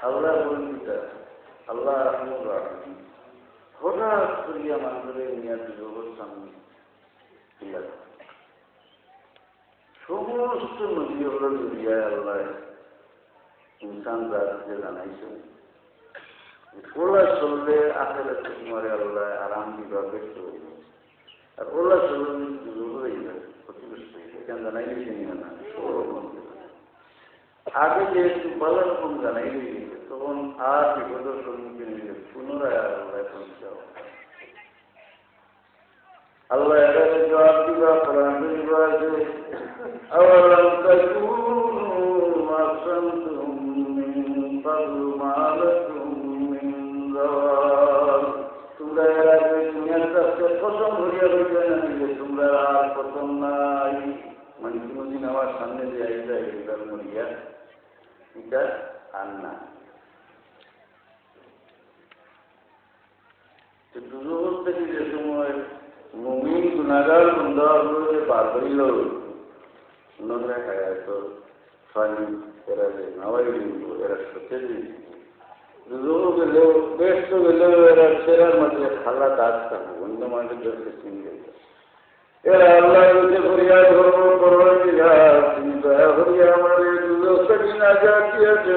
আল্লাহ বলতে আল্লাহ রহমুর রাহিম হঠাৎ করিয়া মানুষের নিয়ে জগৎ সামনে সমস্ত নদী হল দুনিয়ায় আল্লাহ ইনসান রাজকে জানাইছেন ওলা চললে আখেরে তোমারে আল্লাহ আরাম দিবা ব্যস্ত হইব আর ওলা চললে দুর্গ হয়ে যাবে ক্ষতিগ্রস্ত হয়ে এখানে জানাই দিয়েছেন না আগে যেহেতু ভালো রকম জানাই দিয়েছে তখন আর বিপদের সম্মুখীন হয়ে পুনরায় আল্লাহ পৌঁছে আল্লাহ এরা জবাব দিবা কোরআন দিবা যে আওয়ালাম তাকুনু আকসামতুম মিন ক্বাবলু মা লাকুম মিন যাওয়াল তোমরা এর আগে দুনিয়ার কাছে কসম ধরিয়া রইবে না যে তোমরা আর কসম নাই মানে কোনোদিন আমার সামনে যে আইসা এগুলার মরিয়া এটা আর না দুজোর থেকে যে সময় মুমিন গুনাহগার বান্দাগুলোকে পার করিল নজরে হায়াত ফানি এরা যে নাওয়াই দিব এরা সত্যি দিব দুজোর গেলেও বেশ তো গেলেও এরা সেরার মধ্যে খালা দাগ থাকবো অন্য মানুষের কাছে চিনবে এরা আল্লাহ রুচে ফরিয়াদ করবো পরবর্তীকার তিনি দয়া করিয়া আমাদের দুজোর থেকে না যাচ্ছিয়েছে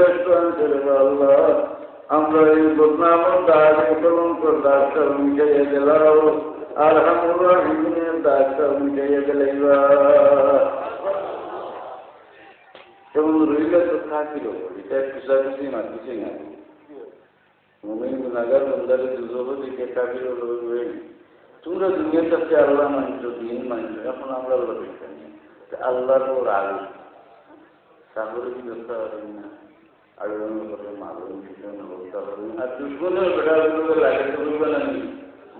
ছেড়ে আল্লাহ আমরা এই বদনামর দাগ কলঙ্ক দাগটা মিটাইয়া গেলাও আর আমরা হিমের দাগটা মিটাইয়া গেলাইবা যেমন রইলে তো থাকিল এটা পিছাপিছি মাতিছে না মুমিন গুনাহগার বান্দারে দুজোর দিকে কাবিল রইবে তোমরা দুনিয়ার কাছে আল্লাহ মানছো দিন মানছো এখন আমরা আল্লাহ দেখতে আল্লাহর ওর আগে সাগরে কি ব্যবস্থা করেন না আয়োজন করে মালুম ভীষণ ব্যবস্থা করেন আর দুর্বলের বেড়াগুলোকে লাগে করবে না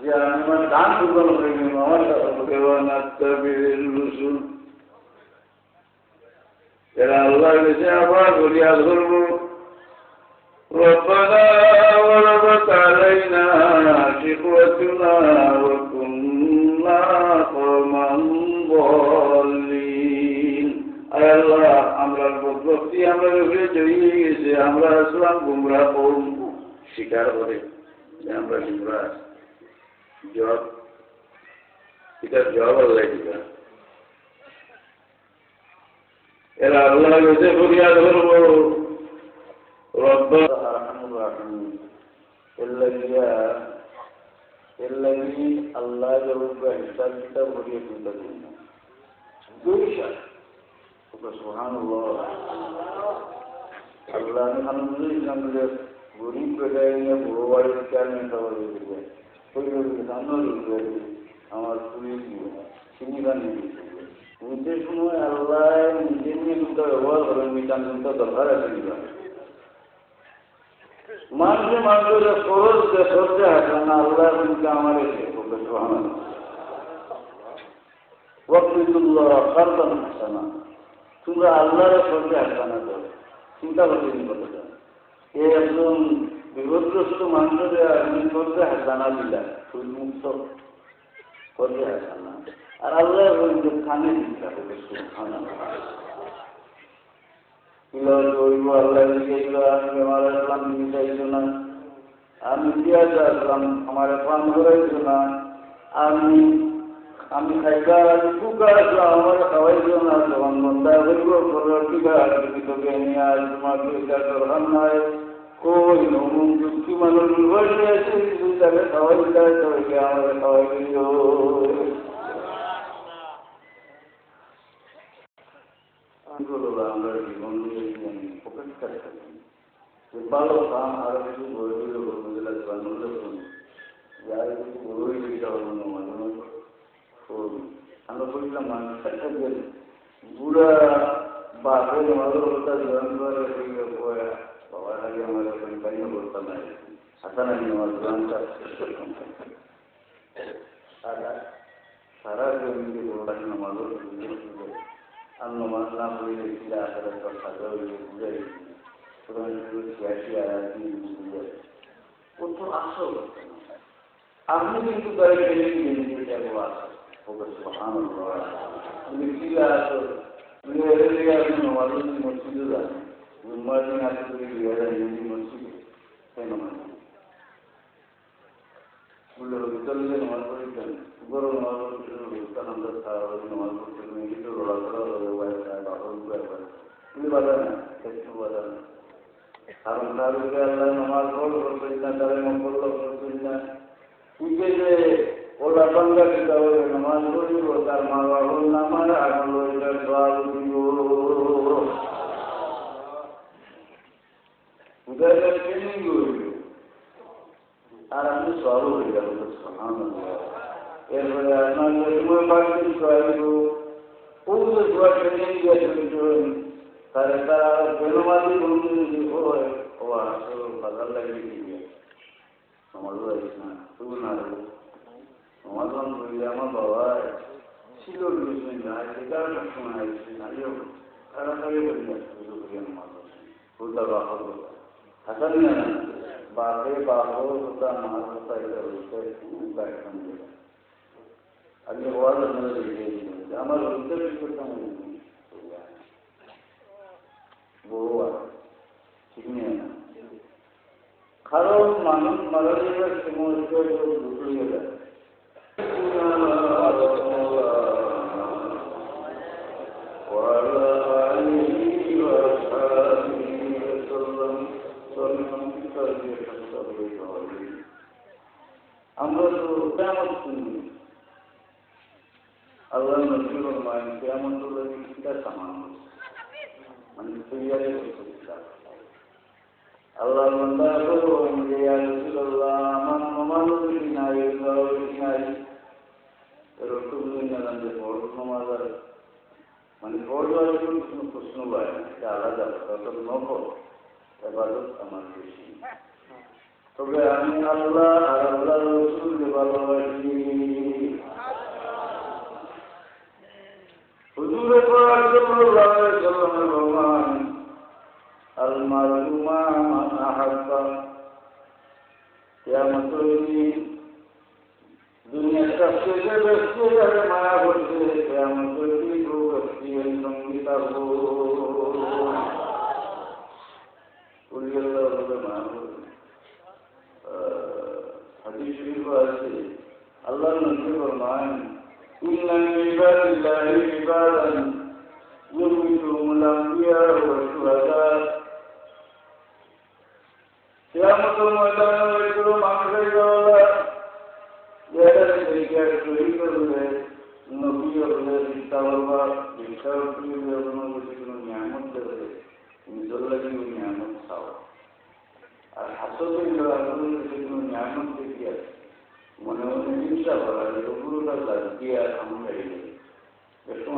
যে আমি আমার দান দুর্বল হয়ে গেল আমার রসুল এরা আল্লাহ বেশি আবার ফরিয়াদ করবো ربنا وربت علينا شقوتنا وكنا قوما ضالين আয় আল্লাহ আমরা বদবক্তি আমরা উপরে জড়িয়ে গেছে আমরা আসলাম গুমরা কৌম স্বীকার করে যে আমরা গুমরা জবাব এটার জবাব আল্লাহ দিবা এরা আল্লাহ বেশি ফরিয়াদ করবো ربنا الرحمن الرحيم الذي الله يرد حساب كتاب وليه تدين دوشا سبحان الله الله الحمدلله গরিব বেটাইয়া বড় বাড়ির কারণে খাবার দিবে ওই জানো আমার পুলিশ চিনি গানি নিজের সময় আল্লাহ নিজে নিয়ে দুটো ব্যবহার করেন মিটান দুটো দরকার আছে মানুষে মানুষের খরচ খরচা আছে না আল্লাহ কিন্তু আমার ওয়াকিদুল্লাহ কারদান হাসানা তোমরা আল্লাহর খরচা হাসানা করো চিন্তা করতে কথা এই একজন বিপদগ্রস্ত মানুষের আপনি খরচা হাসানা দিলা সুদমুক্ত খরচা হাসানা আর আল্লাহ কিন্তু খানে চিন্তা করতে সুবহানাল্লাহ আমি পেঁয়াজ আসলাম আমার পান করাইছো না আমি খাইবা কুকা আসলাম আমার খাওয়াইছো না তখন বন্ধা হইব তোকে নিয়ে আজ তোমাকে এটা দরকার নয় কই নমুন যুক্তি মানুষ বসে আছে তাকে খাওয়াই দেয় তবে আমাকে খাওয়াই দিল আমরা জীবন অপেক্ষা থাকি ভালো কাম আরো কিছু গড়ে যার কিছু গড়ে দিতে হবে না মাঝে মাঝে আমরা বলছিলাম মানুষ বুড়া বাপের মাঝে ওটা জয়েন করে বাবার আগে আমার কাহিনী করতাম না আশা নাকি আমার জয়েনটা সারা জমিকে পড়াশোনা মানুষ অন্য মানুষ না হয়ে গেছিল আসলে সব সাজা হয়ে বুঝাই প্রথম আসল আপনি কিন্তু তুমি কি আসো আপনি নমাজের মসজিদে যান, জুম্মার দিন আপনি যদি বিয়ে যান মসজিদে কেন মানে স্কুলের ভিতরে নমাজ পড়েছেন বড় নমাজ পড়তে আমরা নমাজ পড়তে কিন্তু লড়া তুমি বাধা না একটু বাধা না কারণ তাদেরকে আল্লাহ নমাজ পড়ল করতেন না তাদের মঙ্গল করতেন না উঠে যে ওলা বাঙ্গা দিতে হবে নমাজ পড়িব তার মা বাবুর নামার আগল দিব উদয় ট্রেনিং করব আর আপনি সব হয়ে গেল এরপরে আপনার সময় পাচ্ছেন সহায়ক ট্রেনিং দিয়েছেন তারা তারা বেনমাজি বন্ধু যদি হয় ও আসল বাজার লাগিয়ে দিবে সমাজ না তবু না সমাধান করলে আমার বাবা ছিল সেটার সময় আসছে নাইও তাড়াতাড়ি করি কোথা বাহর হাসান না বাপে বাহর কোথা মার কোথা এটা হচ্ছে একদম আগে হওয়ার আমার উত্তর করতাম বহু ঠিক নেই না কারণ মানুষ মারা যাবার সময় দুটোই যায় আমরা তো কেমন শুনি আল্লাহ নজরুল মাইন কেমন এটা সামান মানে তৈরি আল্লাহ আমার নমাজ নাই মানে কোনো প্রশ্ন পায় না এটা আলাদা তত নকল এবাদত আমার বেশি তবে আমি আল্লাহ আর আল্লাহ রসুলকে ভালোবাসি হুজুরে পাক সাল্লাল্লাহু আলাইহি ওয়াসাল্লামের ভগবান আল মারু মা মান আহাব্বা কিয়ামতের দিন দুনিয়ার সবচেয়ে বেশি যারা মায়া করছে কিয়ামতের দিন রূপের সঙ্গী থাকবো উল্লেখ মায়া করবে হাদিস শরীফ আছে আল্লাহ নবী ফরমান ইন্না মিন ইবাদিল্লাহি ইবাদান يميتهم الأنبياء والشهداء قيامة الميدان ويكون মানুষের দলা যারা শরীকের শরীক হলে নবী হলে ইস্তাওবা ইস্তাওবি হলে কোনো নিয়ামত দেবে নিজল্লাহি নিয়ামত খাওয়া আর হাসতে গেলে কোনো নিয়ামত দেখিয়ে মনে মনে চিন্তা করা পুরোটা লাগিয়ে আমরা একটু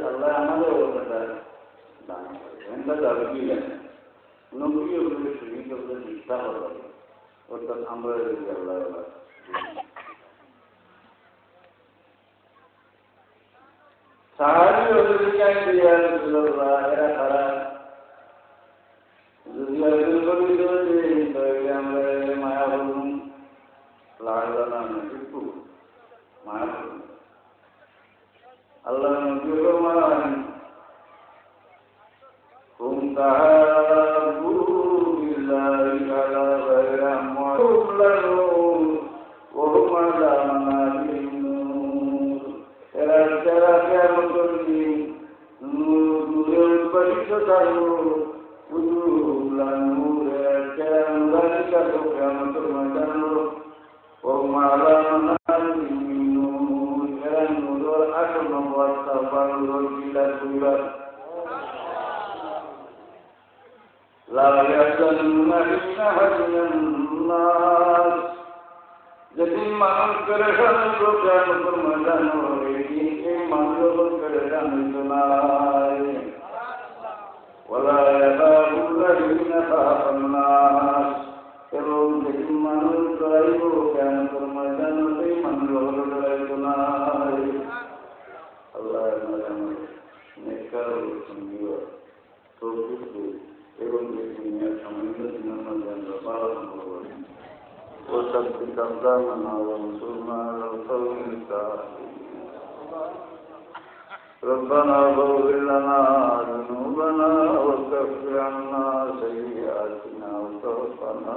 আল্লাহ আমাদের নিষ্ঠা হবে অর্থাৎ আমরা আল্লাহ সাহায্য এরা খারাপ যদি আমরা মায়া বলুন লাগলাম একটু মায়া বলুন আল্লাহ নবী ফরমান হুম তাহাবু বিল্লাহি আলা গায়রা মুআল্লাহু ওয়া হুম আলা মানাবিন এরা যারা কিয়ামতের দিন নূরের পরিচয় উজুলান নূরে কিয়ামতকা কিয়ামতের ময়দান ওয়া হুম আলা মানাবিন لا يحزن إنها من الناس যেদিন মানুষ পেরেশান প্রচার ময়দান হয়েছি এই মানুষ পেরেশান হইত নাই এবং যেদিন মানুষ ডরাইব জ্ঞান ময়দান সেই মানুষ ডরাইত নাই আল্লাহ নেককার এবং দুনিয়ার সামান্য জন্য পালন করবেন ও সব কিতাব দান ربنا اغفر لنا ذنوبنا وكفر عنا سيئاتنا وتوفنا